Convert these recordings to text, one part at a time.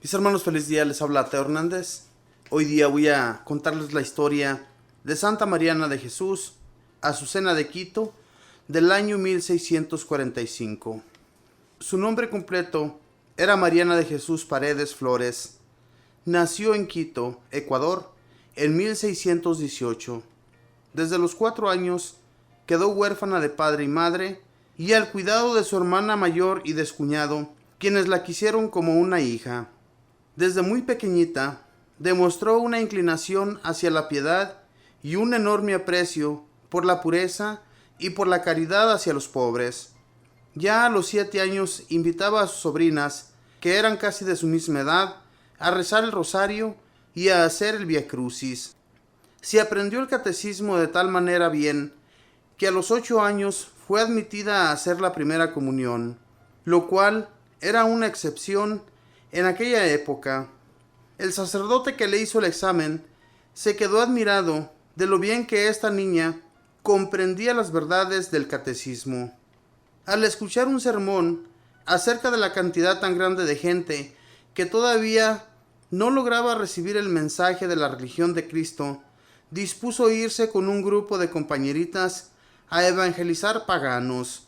Mis hermanos, feliz día, les habla Teo Hernández. Hoy día voy a contarles la historia de Santa Mariana de Jesús, Azucena de Quito, del año 1645. Su nombre completo era Mariana de Jesús Paredes Flores. Nació en Quito, Ecuador, en 1618. Desde los 4 años quedó huérfana de padre y madre, y al cuidado de su hermana mayor y de su cuñado, quienes la quisieron como una hija. Desde muy pequeñita demostró una inclinación hacia la piedad y un enorme aprecio por la pureza y por la caridad hacia los pobres. Ya a los 7 años invitaba a sus sobrinas, que eran casi de su misma edad, a rezar el rosario y a hacer el Vía Crucis. Se aprendió el catecismo de tal manera bien que a los 8 años fue admitida a hacer la primera comunión, lo cual era una excepción en aquella época. El sacerdote que le hizo el examen se quedó admirado de lo bien que esta niña comprendía las verdades del catecismo. Al escuchar un sermón acerca de la cantidad tan grande de gente que todavía no lograba recibir el mensaje de la religión de Cristo, dispuso irse con un grupo de compañeritas a evangelizar paganos.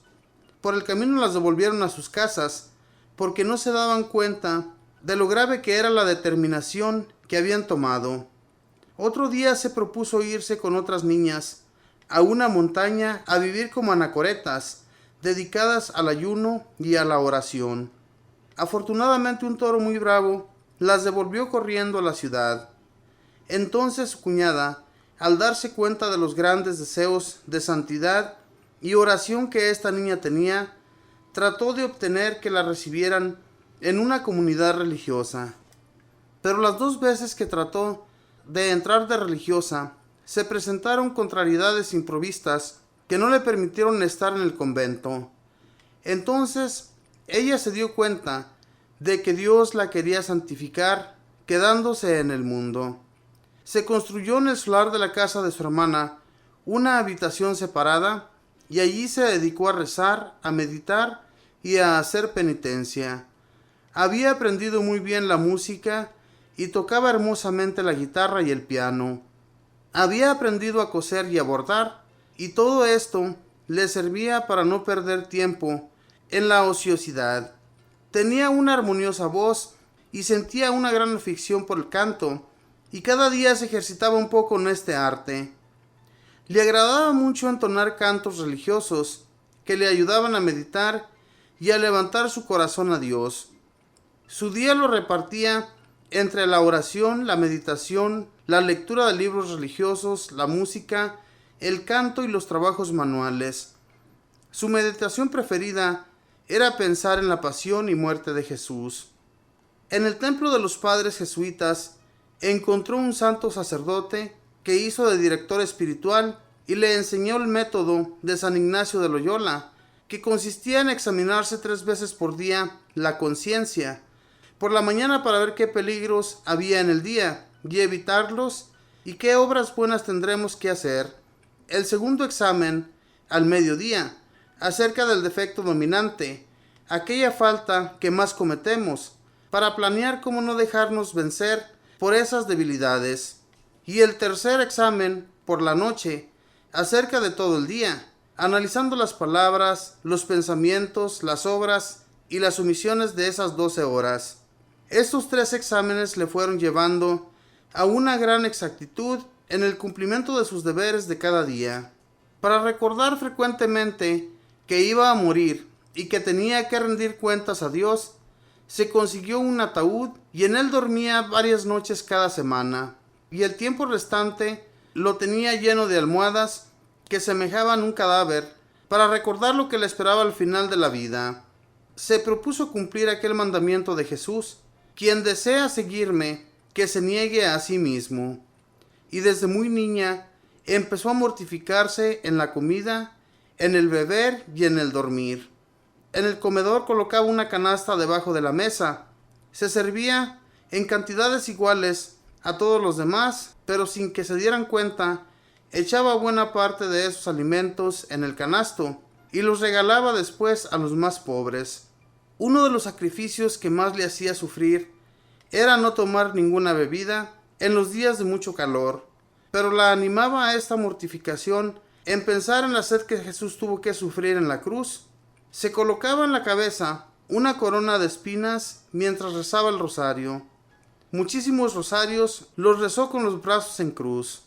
Por el camino las devolvieron a sus casas, porque no se daban cuenta de lo grave que era la determinación que habían tomado. Otro día se propuso irse con otras niñas a una montaña a vivir como anacoretas, dedicadas al ayuno y a la oración. Afortunadamente un toro muy bravo las devolvió corriendo a la ciudad. Entonces su cuñada, al darse cuenta de los grandes deseos de santidad y oración que esta niña tenía, trató de obtener que la recibieran en una comunidad religiosa. Pero las 2 veces que trató de entrar de religiosa, se presentaron contrariedades improvistas que no le permitieron estar en el convento. Entonces ella se dio cuenta de que Dios la quería santificar, quedándose en el mundo. Se construyó en el solar de la casa de su hermana una habitación separada, y allí se dedicó a rezar, a meditar y a hacer penitencia. Había aprendido muy bien la música y tocaba hermosamente la guitarra y el piano. Había aprendido a coser y a bordar, y todo esto le servía para no perder tiempo en la ociosidad. Tenía una armoniosa voz y sentía una gran afición por el canto, y cada día se ejercitaba un poco en este arte. Le agradaba mucho entonar cantos religiosos que le ayudaban a meditar y a levantar su corazón a Dios. Su día lo repartía entre la oración, la meditación, la lectura de libros religiosos, la música, el canto y los trabajos manuales. Su meditación preferida era pensar en la pasión y muerte de Jesús. En el templo de los padres jesuitas encontró un santo sacerdote que hizo de director espiritual y le enseñó el método de San Ignacio de Loyola, que consistía en examinarse 3 veces por día la conciencia, por la mañana para ver qué peligros había en el día y evitarlos, y qué obras buenas tendremos que hacer. El segundo examen, al mediodía, acerca del defecto dominante, aquella falta que más cometemos, para planear cómo no dejarnos vencer por esas debilidades. Y el tercer examen, por la noche, acerca de todo el día, analizando las palabras, los pensamientos, las obras y las omisiones de esas 12 horas. Estos 3 exámenes le fueron llevando a una gran exactitud en el cumplimiento de sus deberes de cada día. Para recordar frecuentemente que iba a morir y que tenía que rendir cuentas a Dios, se consiguió un ataúd y en él dormía varias noches cada semana, y el tiempo restante lo tenía lleno de almohadas que semejaban un cadáver, para recordar lo que le esperaba al final de la vida. Se propuso cumplir aquel mandamiento de Jesús: quien desea seguirme, que se niegue a sí mismo. Y desde muy niña empezó a mortificarse en la comida, en el beber y en el dormir. En el comedor colocaba una canasta debajo de la mesa. Se servía en cantidades iguales a todos los demás, pero sin que se dieran cuenta, echaba buena parte de esos alimentos en el canasto y los regalaba después a los más pobres. Uno de los sacrificios que más le hacía sufrir era no tomar ninguna bebida en los días de mucho calor, pero la animaba a esta mortificación en pensar en la sed que Jesús tuvo que sufrir en la cruz. Se colocaba en la cabeza una corona de espinas mientras rezaba el rosario. Muchísimos rosarios los rezó con los brazos en cruz.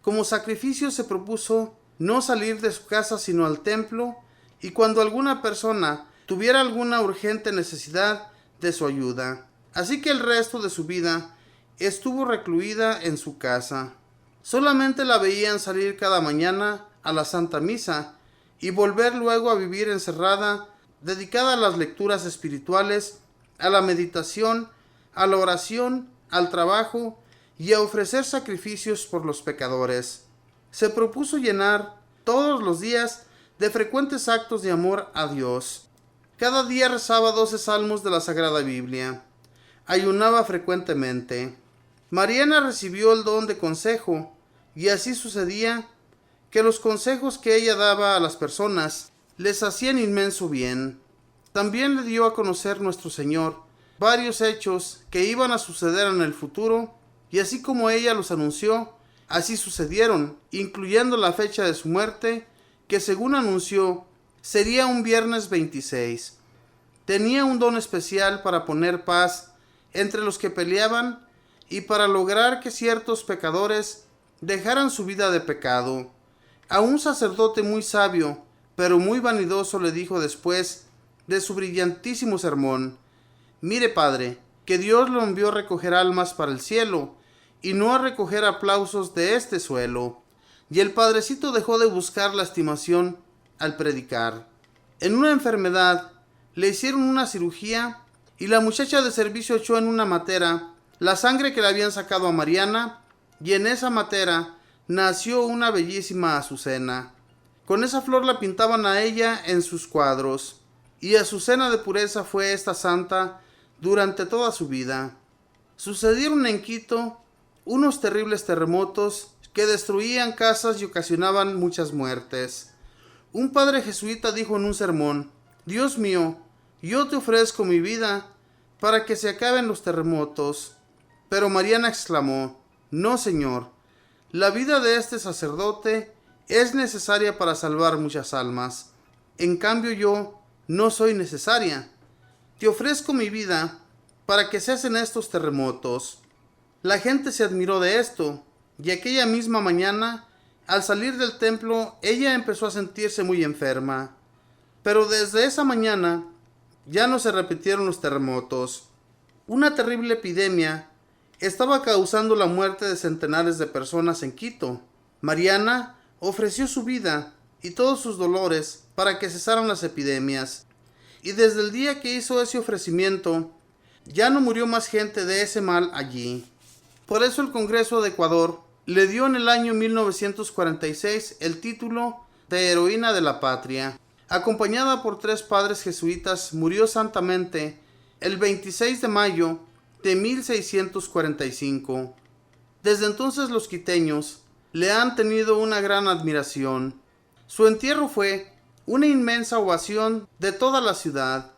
Como sacrificio se propuso no salir de su casa sino al templo, y cuando alguna persona tuviera alguna urgente necesidad de su ayuda. Así que el resto de su vida estuvo recluida en su casa. Solamente la veían salir cada mañana a la Santa Misa y volver luego a vivir encerrada, dedicada a las lecturas espirituales, a la meditación, a la oración, al trabajo y a ofrecer sacrificios por los pecadores. Se propuso llenar todos los días de frecuentes actos de amor a Dios. Cada día rezaba 12 salmos de la Sagrada Biblia. Ayunaba frecuentemente. Mariana recibió el don de consejo, y así sucedía que los consejos que ella daba a las personas les hacían inmenso bien. También le dio a conocer nuestro Señor varios hechos que iban a suceder en el futuro, y así como ella los anunció, así sucedieron, incluyendo la fecha de su muerte, que según anunció, sería un viernes 26. Tenía un don especial para poner paz entre los que peleaban y para lograr que ciertos pecadores dejaran su vida de pecado. A un sacerdote muy sabio, pero muy vanidoso, le dijo después de su brillantísimo sermón: «Mire, padre, que Dios lo envió a recoger almas para el cielo y no a recoger aplausos de este suelo». Y el padrecito dejó de buscar la estimación al predicar. En una enfermedad le hicieron una cirugía y la muchacha de servicio echó en una matera la sangre que le habían sacado a Mariana, y en esa matera nació una bellísima azucena. Con esa flor la pintaban a ella en sus cuadros, y azucena de pureza fue esta santa durante toda su vida. Sucedieron en Quito unos terribles terremotos que destruían casas y ocasionaban muchas muertes. Un padre jesuita dijo en un sermón: «Dios mío, yo te ofrezco mi vida para que se acaben los terremotos». Pero Mariana exclamó: «No, Señor, la vida de este sacerdote es necesaria para salvar muchas almas. En cambio yo no soy necesaria. Te ofrezco mi vida para que cesen estos terremotos». La gente se admiró de esto, y aquella misma mañana, al salir del templo, ella empezó a sentirse muy enferma. Pero desde esa mañana ya no se repitieron los terremotos. Una terrible epidemia estaba causando la muerte de centenares de personas en Quito. Mariana ofreció su vida y todos sus dolores para que cesaran las epidemias. Y desde el día que hizo ese ofrecimiento, ya no murió más gente de ese mal allí. Por eso el Congreso de Ecuador le dio en el año 1946 el título de Heroína de la Patria. Acompañada por 3 padres jesuitas, murió santamente el 26 de mayo de 1645. Desde entonces los quiteños le han tenido una gran admiración. Su entierro fue una inmensa ovación de toda la ciudad,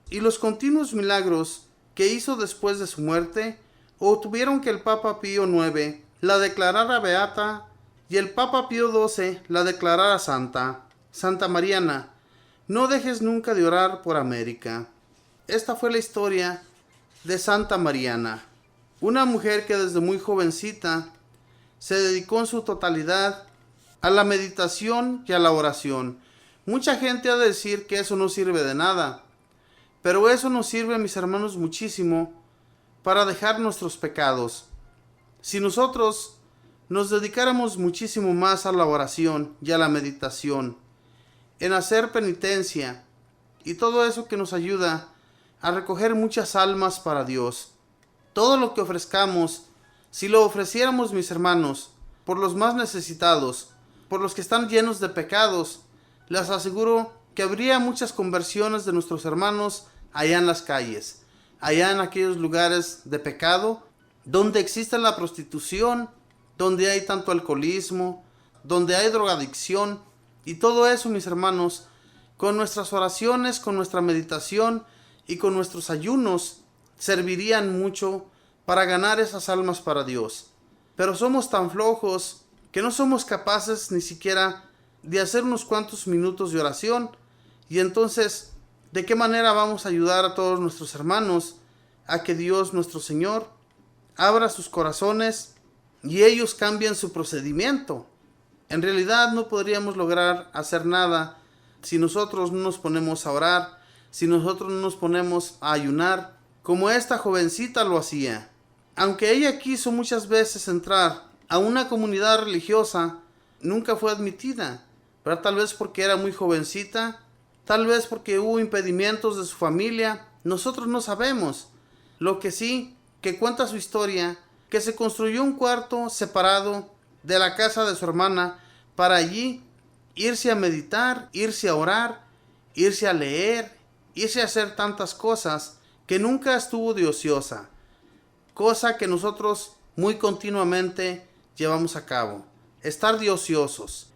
y los continuos milagros que hizo después de su muerte obtuvieron que el Papa Pío IX la declarara beata y el Papa Pío XII la declarara santa. Santa Mariana, no dejes nunca de orar por América. Esta fue la historia de Santa Mariana, una mujer que desde muy jovencita se dedicó en su totalidad a la meditación y a la oración. Mucha gente ha de decir que eso no sirve de nada, pero eso nos sirve, mis hermanos, muchísimo para dejar nuestros pecados. Si nosotros nos dedicáramos muchísimo más a la oración y a la meditación, en hacer penitencia y todo eso que nos ayuda a recoger muchas almas para Dios, todo lo que ofrezcamos, si lo ofreciéramos, mis hermanos, por los más necesitados, por los que están llenos de pecados, les aseguro que habría muchas conversiones de nuestros hermanos allá en las calles, allá en aquellos lugares de pecado, donde existe la prostitución, donde hay tanto alcoholismo, donde hay drogadicción, y todo eso, mis hermanos, con nuestras oraciones, con nuestra meditación y con nuestros ayunos, servirían mucho para ganar esas almas para Dios. Pero somos tan flojos que no somos capaces ni siquiera de hacer unos cuantos minutos de oración. Y entonces, ¿de qué manera vamos a ayudar a todos nuestros hermanos a que Dios nuestro Señor abra sus corazones y ellos cambien su procedimiento? En realidad no podríamos lograr hacer nada si nosotros no nos ponemos a orar, si nosotros no nos ponemos a ayunar, como esta jovencita lo hacía. Aunque ella quiso muchas veces entrar a una comunidad religiosa, nunca fue admitida, pero tal vez porque era muy jovencita, tal vez porque hubo impedimentos de su familia, nosotros no sabemos. Lo que sí, que cuenta su historia, que se construyó un cuarto separado de la casa de su hermana para allí irse a meditar, irse a orar, irse a leer, irse a hacer tantas cosas, que nunca estuvo de ociosa, cosa que nosotros muy continuamente llevamos a cabo, estar de ociosos.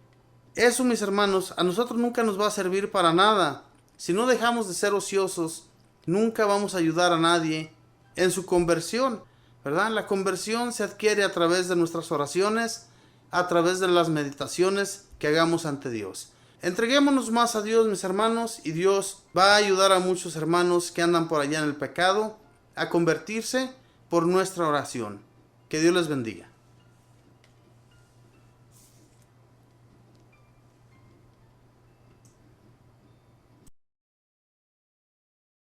Eso, mis hermanos, a nosotros nunca nos va a servir para nada. Si no dejamos de ser ociosos, nunca vamos a ayudar a nadie en su conversión, ¿verdad? La conversión se adquiere a través de nuestras oraciones, a través de las meditaciones que hagamos ante Dios. Entreguémonos más a Dios, mis hermanos, y Dios va a ayudar a muchos hermanos que andan por allá en el pecado a convertirse por nuestra oración. Que Dios les bendiga.